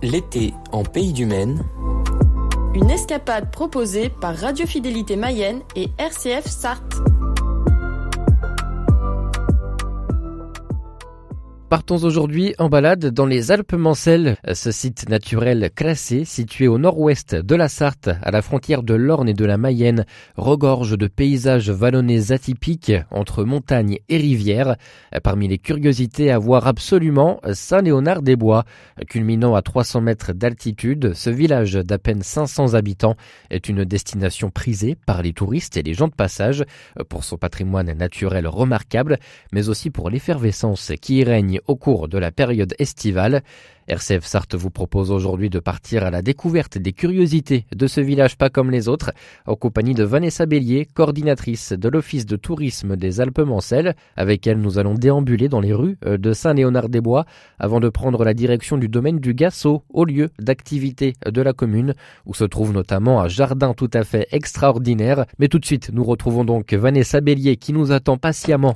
L'été en Pays du Maine. Une escapade proposée par Radio Fidélité Mayenne et RCF Sarthe. Partons aujourd'hui en balade dans les Alpes-Mancelles, ce site naturel classé situé au nord-ouest de la Sarthe, à la frontière de l'Orne et de la Mayenne, regorge de paysages vallonnés atypiques entre montagnes et rivières. Parmi les curiosités à voir absolument, Saint-Léonard-des-Bois. Culminant à 300 mètres d'altitude, ce village d'à peine 500 habitants est une destination prisée par les touristes et les gens de passage pour son patrimoine naturel remarquable, mais aussi pour l'effervescence qui y règne au cours de la période estivale. RCF Sarthe vous propose aujourd'hui de partir à la découverte des curiosités de ce village pas comme les autres, en compagnie de Vanessa Bélier, coordinatrice de l'Office de tourisme des Alpes-Mancelles. Avec elle, nous allons déambuler dans les rues de Saint-Léonard-des-Bois avant de prendre la direction du domaine du Gassot, au lieu d'activité de la commune, où se trouve notamment un jardin tout à fait extraordinaire. Mais tout de suite, nous retrouvons donc Vanessa Bélier qui nous attend patiemment.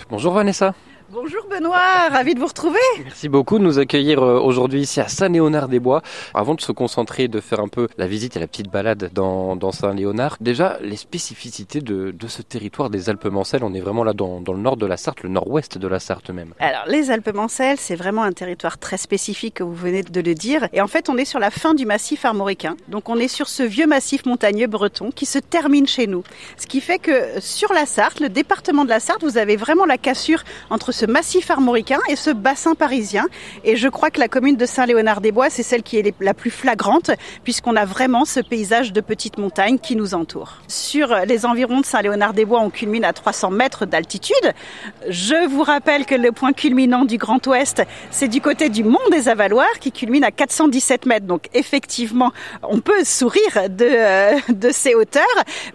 Bonjour Vanessa. Bonjour Benoît, ravi de vous retrouver. Merci beaucoup de nous accueillir aujourd'hui ici à Saint-Léonard-des-Bois. Avant de se concentrer et de faire un peu la visite et la petite balade dans Saint-Léonard, déjà les spécificités de ce territoire des Alpes-Mancelles, on est vraiment là dans le nord de la Sarthe, le nord-ouest de la Sarthe même. Alors les Alpes-Mancelles, c'est vraiment un territoire très spécifique que vous venez de le dire. Et en fait, on est sur la fin du massif armoricain. Donc on est sur ce vieux massif montagneux breton qui se termine chez nous. Ce qui fait que sur la Sarthe, le département de la Sarthe, vous avez vraiment la cassure entre ce massif armoricain et ce bassin parisien. Et je crois que la commune de Saint-Léonard-des-Bois, c'est celle qui est la plus flagrante, puisqu'on a vraiment ce paysage de petites montagnes qui nous entoure. Sur les environs de Saint-Léonard-des-Bois, on culmine à 300 mètres d'altitude. Je vous rappelle que le point culminant du Grand Ouest, c'est du côté du Mont des Avaloirs, qui culmine à 417 mètres. Donc effectivement, on peut sourire de ces hauteurs,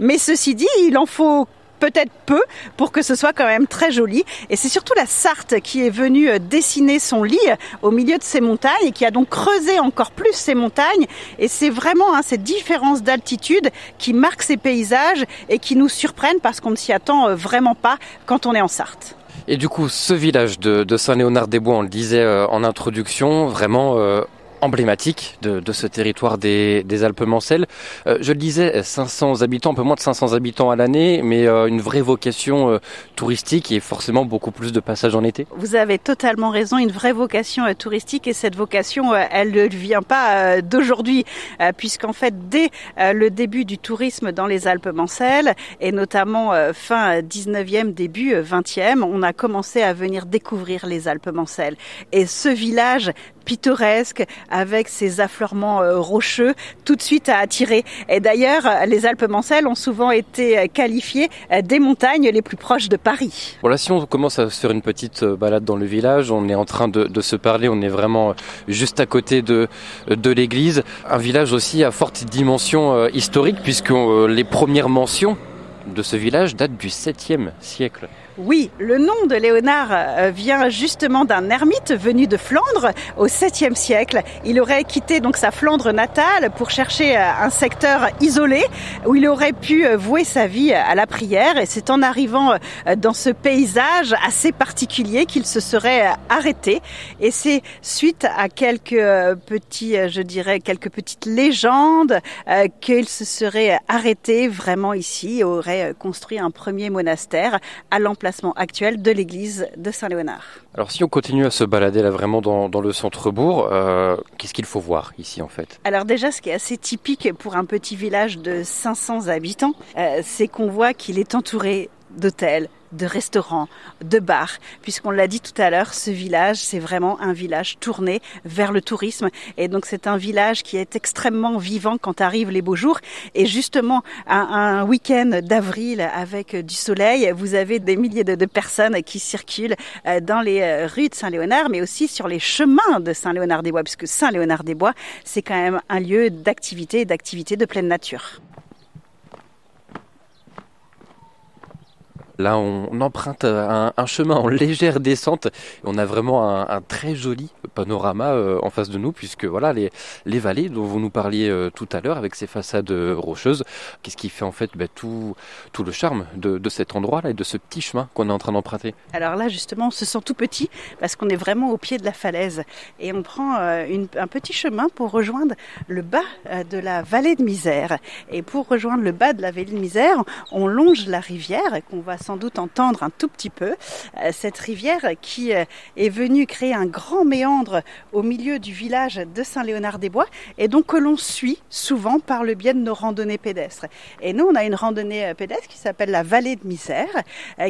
mais ceci dit, il en faut peut-être peu pour que ce soit quand même très joli. Et c'est surtout la Sarthe qui est venue dessiner son lit au milieu de ces montagnes et qui a donc creusé encore plus ces montagnes. Et c'est vraiment cette différence d'altitude qui marque ces paysages et qui nous surprennent parce qu'on ne s'y attend vraiment pas quand on est en Sarthe. Et du coup, ce village de Saint-Léonard-des-Bois, on le disait en introduction, vraiment emblématique de ce territoire des Alpes-Mancelles. Je le disais, 500 habitants, un peu moins de 500 habitants à l'année, mais une vraie vocation touristique et forcément beaucoup plus de passages en été. Vous avez totalement raison, une vraie vocation touristique, et cette vocation, elle ne vient pas d'aujourd'hui, puisqu'en fait, dès le début du tourisme dans les Alpes-Mancelles, et notamment fin 19e, début 20e, on a commencé à venir découvrir les Alpes-Mancelles. Et ce village pittoresque, avec ses affleurements rocheux, tout de suite a attiré. Et d'ailleurs, les Alpes-Mancelles ont souvent été qualifiées des montagnes les plus proches de Paris. Bon là, si on commence à se faire une petite balade dans le village, on est en train de se parler, on est vraiment juste à côté de l'église. Un village aussi à forte dimension historique, puisque les premières mentions de ce village datent du 7e siècle. Oui, le nom de Léonard vient justement d'un ermite venu de Flandre au 7e siècle. Il aurait quitté donc sa Flandre natale pour chercher un secteur isolé où il aurait pu vouer sa vie à la prière. Et c'est en arrivant dans ce paysage assez particulier qu'il se serait arrêté. Et c'est suite à quelques petites légendes qu'il se serait arrêté vraiment ici et aurait construit un premier monastère à l'emplacement actuel de l'église de Saint-Léonard. Alors si on continue à se balader là vraiment dans le centre-bourg, qu'est-ce qu'il faut voir ici en fait ? Alors déjà, ce qui est assez typique pour un petit village de 500 habitants, c'est qu'on voit qu'il est entouré d'hôtels, de restaurants, de bars, puisqu'on l'a dit tout à l'heure, ce village, c'est vraiment un village tourné vers le tourisme, et donc c'est un village qui est extrêmement vivant quand arrivent les beaux jours, et justement, un week-end d'avril avec du soleil, vous avez des milliers de personnes qui circulent dans les rues de Saint-Léonard, mais aussi sur les chemins de Saint-Léonard-des-Bois, puisque Saint-Léonard-des-Bois, c'est quand même un lieu d'activité de pleine nature. Là, on emprunte un chemin en légère descente. On a vraiment un très joli panorama en face de nous, puisque voilà les vallées dont vous nous parliez tout à l'heure, avec ces façades rocheuses. Qu'est-ce qui fait en fait tout le charme de cet endroit-là et de ce petit chemin qu'on est en train d'emprunter? Alors là, justement, on se sent tout petit parce qu'on est vraiment au pied de la falaise et on prend un petit chemin pour rejoindre le bas de la vallée de Misère. Et pour rejoindre le bas de la vallée de Misère, on longe la rivière qu'on va sans doute entendre un tout petit peu. Cette rivière qui est venue créer un grand méandre au milieu du village de Saint-Léonard-des-Bois et donc que l'on suit souvent par le biais de nos randonnées pédestres. Et nous, on a une randonnée pédestre qui s'appelle la vallée de Misère,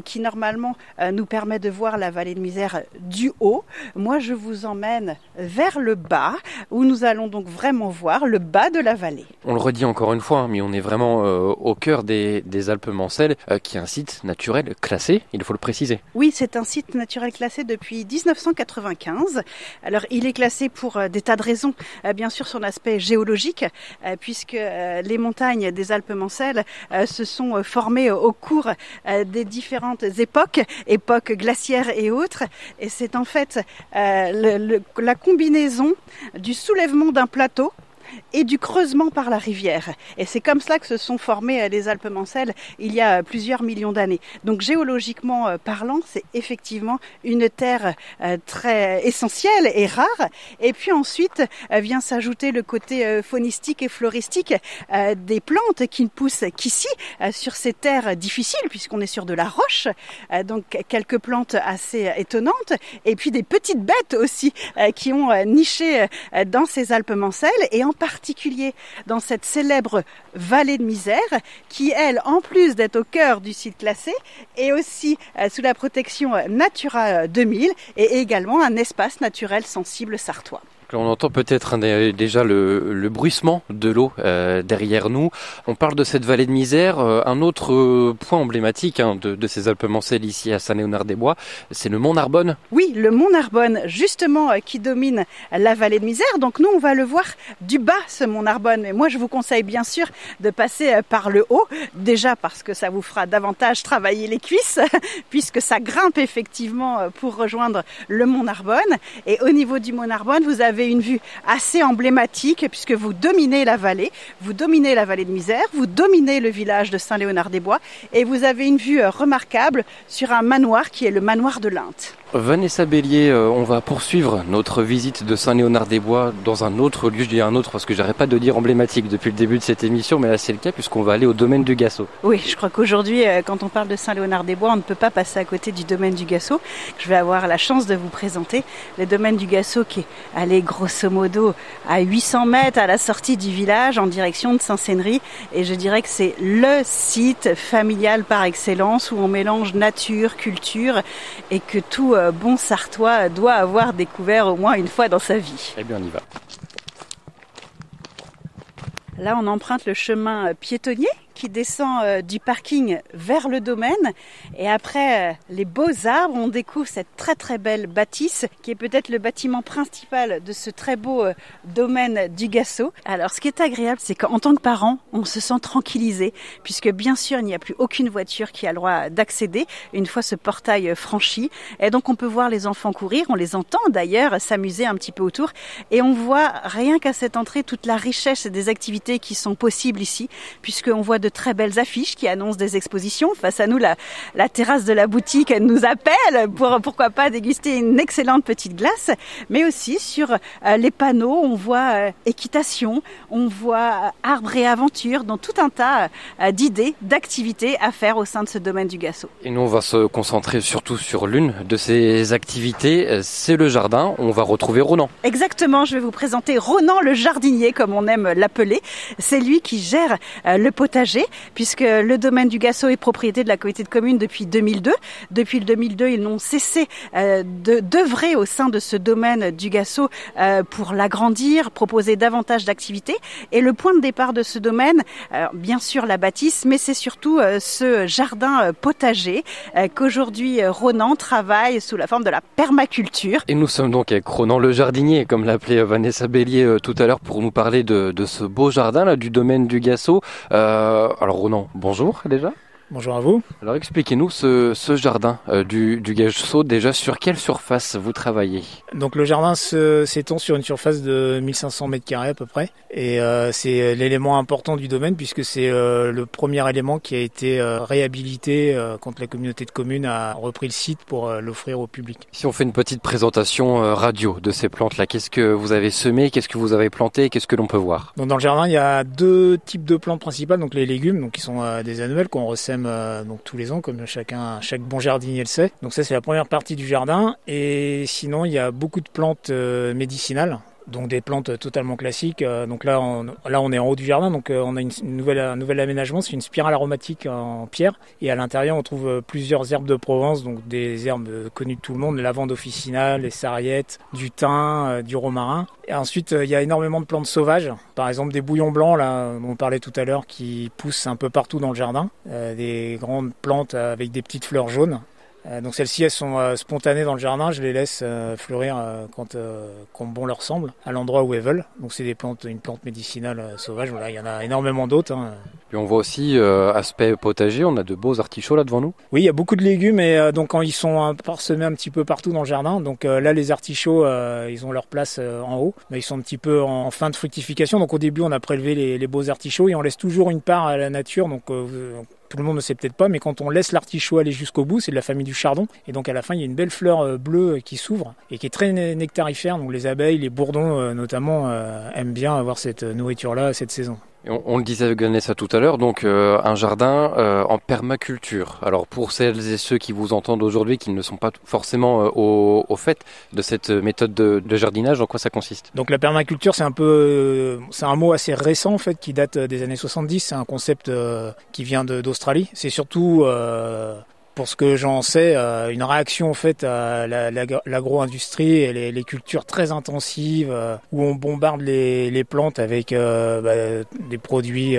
qui normalement nous permet de voir la vallée de Misère du haut. Moi, je vous emmène vers le bas, où nous allons donc vraiment voir le bas de la vallée. On le redit encore une fois, mais on est vraiment au cœur des Alpes-Mancelles, qui est un site naturel classé, il faut le préciser. Oui, c'est un site naturel classé depuis 1995. Alors, il est classé pour des tas de raisons. Bien sûr, son aspect géologique, puisque les montagnes des Alpes-Mancelles se sont formées au cours des différentes époques glaciaires et autres. Et c'est en fait la combinaison du soulèvement d'un plateau et du creusement par la rivière. Et c'est comme cela que se sont formées les Alpes-Mancelles il y a plusieurs millions d'années. Donc géologiquement parlant, c'est effectivement une terre très essentielle et rare. Et puis ensuite vient s'ajouter le côté faunistique et floristique des plantes qui ne poussent qu'ici, sur ces terres difficiles, puisqu'on est sur de la roche. Donc quelques plantes assez étonnantes. Et puis des petites bêtes aussi qui ont niché dans ces Alpes-Mancelles, et en particulier dans cette célèbre vallée de Misère qui, elle, en plus d'être au cœur du site classé, est aussi sous la protection Natura 2000 et également un espace naturel sensible sartois. On entend peut-être déjà le bruissement de l'eau derrière nous. On parle de cette vallée de Misère. Un autre point emblématique de ces Alpes-Mancelles ici à Saint-Léonard-des-Bois, c'est le mont Narbonne. Oui, le mont Narbonne, justement, qui domine la vallée de Misère. Donc nous, on va le voir du bas, ce mont Narbonne. Mais moi, je vous conseille bien sûr de passer par le haut. Déjà parce que ça vous fera davantage travailler les cuisses, puisque ça grimpe effectivement pour rejoindre le mont Narbonne. Et au niveau du mont Narbonne, vous avez une vue assez emblématique puisque vous dominez la vallée de Misère, vous dominez le village de Saint-Léonard-des-Bois et vous avez une vue remarquable sur un manoir qui est le manoir de l'Inte. Vanessa Bélier, on va poursuivre notre visite de Saint-Léonard-des-Bois dans un autre lieu. Je dis un autre parce que j'arrête pas de dire emblématique depuis le début de cette émission, mais là c'est le cas puisqu'on va aller au domaine du Gassot. Oui, je crois qu'aujourd'hui, quand on parle de Saint-Léonard-des-Bois, on ne peut pas passer à côté du domaine du Gassot. Je vais avoir la chance de vous présenter le domaine du Gassot qui est allé grosso modo à 800 mètres à la sortie du village en direction de Saint-Sénéry. Et je dirais que c'est le site familial par excellence où on mélange nature, culture et que tout bon Sartois doit avoir découvert au moins une fois dans sa vie. Eh bien, on y va. Là, on emprunte le chemin piétonnier qui descend du parking vers le domaine. Et après les beaux arbres, on découvre cette très très belle bâtisse qui est peut-être le bâtiment principal de ce très beau domaine du Gassot. Alors ce qui est agréable, c'est qu'en tant que parent, on se sent tranquillisé puisque bien sûr, il n'y a plus aucune voiture qui a le droit d'accéder une fois ce portail franchi. Et donc on peut voir les enfants courir, on les entend d'ailleurs s'amuser un petit peu autour. Et on voit rien qu'à cette entrée toute la richesse des activités qui sont possibles ici, puisqu'on voit de très belles affiches qui annoncent des expositions. Face à nous, la terrasse de la boutique nous appelle pour pourquoi pas déguster une excellente petite glace. Mais aussi sur les panneaux, on voit équitation, on voit arbre et aventure, donc tout un tas d'idées, d'activités à faire au sein de ce domaine du Gassot. Et nous, on va se concentrer surtout sur l'une de ces activités, c'est le jardin. On va retrouver Ronan. Exactement, je vais vous présenter Ronan le jardinier, comme on aime l'appeler. C'est lui qui gère le potager, puisque le domaine du Gassot est propriété de la communauté de communes depuis 2002. Depuis le 2002, ils n'ont cessé d'œuvrer au sein de ce domaine du Gassot pour l'agrandir, proposer davantage d'activités. Et le point de départ de ce domaine, bien sûr la bâtisse, mais c'est surtout ce jardin potager qu'aujourd'hui Ronan travaille sous la forme de la permaculture. Et nous sommes donc avec Ronan le jardinier, comme l'appelait Vanessa Bélier tout à l'heure, pour nous parler de ce beau jardin là, du domaine du Gassot. Alors Ronan, bonjour déjà. Bonjour à vous. Alors expliquez-nous ce jardin du Gasso, déjà sur quelle surface vous travaillez? Donc le jardin s'étend sur une surface de 1500 m² à peu près et c'est l'élément important du domaine puisque c'est le premier élément qui a été réhabilité quand la communauté de communes a repris le site pour l'offrir au public. Si on fait une petite présentation radio de ces plantes-là, qu'est-ce que vous avez semé, qu'est-ce que vous avez planté, qu'est-ce que l'on peut voir? Donc dans le jardin, il y a deux types de plantes principales, donc les légumes, donc qui sont des annuels qu'on ressème donc tous les ans, comme chaque bon jardinier le sait. Donc ça c'est la première partie du jardin. Et sinon il y a beaucoup de plantes médicinales. Donc des plantes totalement classiques. Donc là on est en haut du jardin, donc on a un nouvel aménagement, c'est une spirale aromatique en pierre. Et à l'intérieur on trouve plusieurs herbes de Provence, donc des herbes connues de tout le monde, la lavande officinale, les sarriettes, du thym, du romarin. Et ensuite il y a énormément de plantes sauvages, par exemple des bouillons blancs là dont on parlait tout à l'heure qui poussent un peu partout dans le jardin, des grandes plantes avec des petites fleurs jaunes. Donc celles-ci, elles sont spontanées dans le jardin, je les laisse fleurir quand bon leur semble, à l'endroit où elles veulent. Donc c'est une plante médicinale sauvage, voilà, il y en a énormément d'autres. Puis on voit aussi aspect potager, on a de beaux artichauts là devant nous. Oui, il y a beaucoup de légumes et donc quand ils sont parsemés un petit peu partout dans le jardin. Donc là les artichauts, ils ont leur place en haut, mais ils sont un petit peu en fin de fructification. Donc au début on a prélevé les beaux artichauts et on laisse toujours une part à la nature. Donc tout le monde ne sait peut-être pas, mais quand on laisse l'artichaut aller jusqu'au bout, c'est de la famille du chardon. Et donc à la fin, il y a une belle fleur bleue qui s'ouvre et qui est très nectarifère. Donc les abeilles, les bourdons notamment, aiment bien avoir cette nourriture-là à cette saison. Et on le disait avec Vanessa tout à l'heure, donc un jardin en permaculture. Alors pour celles et ceux qui vous entendent aujourd'hui, qui ne sont pas forcément au fait de cette méthode de jardinage, en quoi ça consiste? Donc la permaculture, c'est un mot assez récent en fait, qui date des années 70. C'est un concept qui vient d'Australie. C'est surtout pour ce que j'en sais, une réaction en fait à l'agro-industrie et les cultures très intensives où on bombarde les plantes avec des produits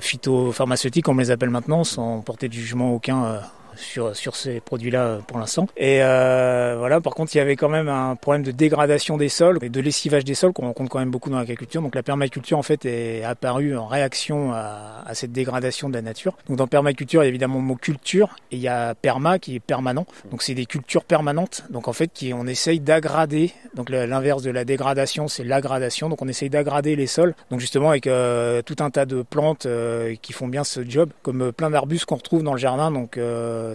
phytopharmaceutiques, on les appelle maintenant, sans porter de jugement aucun sur ces produits-là pour l'instant. Et voilà, par contre, il y avait quand même un problème de dégradation des sols et de lessivage des sols qu'on rencontre quand même beaucoup dans l'agriculture. Donc la permaculture, en fait, est apparue en réaction à cette dégradation de la nature. Donc dans permaculture, il y a évidemment le mot culture et il y a perma qui est permanent. Donc c'est des cultures permanentes. Donc en fait, on essaye d'aggrader. Donc l'inverse de la dégradation, c'est l'aggradation. Donc on essaye d'aggrader les sols. Donc justement avec tout un tas de plantes qui font bien ce job, comme plein d'arbustes qu'on retrouve dans le jardin. Donc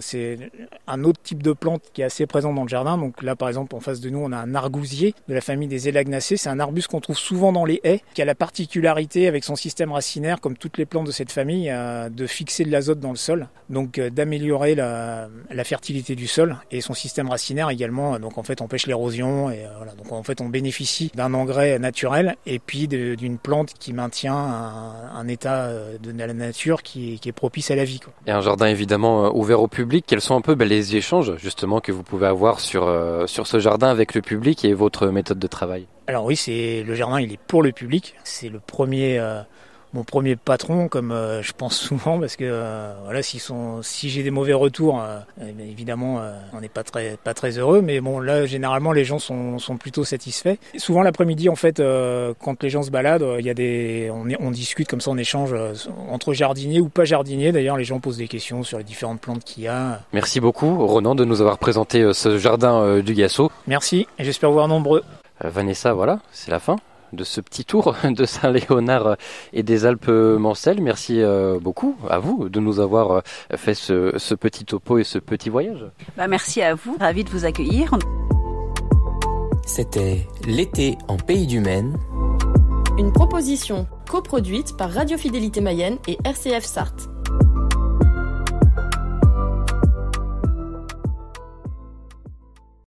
c'est un autre type de plante qui est assez présent dans le jardin. Donc là, par exemple, en face de nous, on a un argousier de la famille des élagnacées. C'est un arbuste qu'on trouve souvent dans les haies, qui a la particularité, avec son système racinaire, comme toutes les plantes de cette famille, de fixer de l'azote dans le sol, donc d'améliorer la fertilité du sol, et son système racinaire également, donc en fait empêche l'érosion, et voilà. Donc en fait on bénéficie d'un engrais naturel, et puis d'une plante qui maintient un état de la nature qui est propice à la vie, quoi. Et un jardin évidemment ouvert au public. Quels sont un peu les échanges justement que vous pouvez avoir sur ce jardin avec le public et votre méthode de travail? Alors oui, le jardin, il est pour le public. C'est mon premier patron, comme je pense souvent, parce que voilà, si j'ai des mauvais retours, évidemment, on n'est pas très heureux. Mais bon, là, généralement, les gens sont plutôt satisfaits. Et souvent l'après-midi, en fait, quand les gens se baladent, on discute comme ça, on échange entre jardiniers ou pas jardiniers. D'ailleurs, les gens posent des questions sur les différentes plantes qu'il y a. Merci beaucoup, Ronan, de nous avoir présenté ce jardin du Gasso. Merci, et j'espère vous voir nombreux. Vanessa, voilà, c'est la fin de ce petit tour de Saint-Léonard et des Alpes-Mancelles. Merci beaucoup à vous de nous avoir fait ce petit topo et ce petit voyage. Merci à vous, ravi de vous accueillir. C'était l'été en Pays du Maine. Une proposition coproduite par Radio Fidélité Mayenne et RCF Sarthe.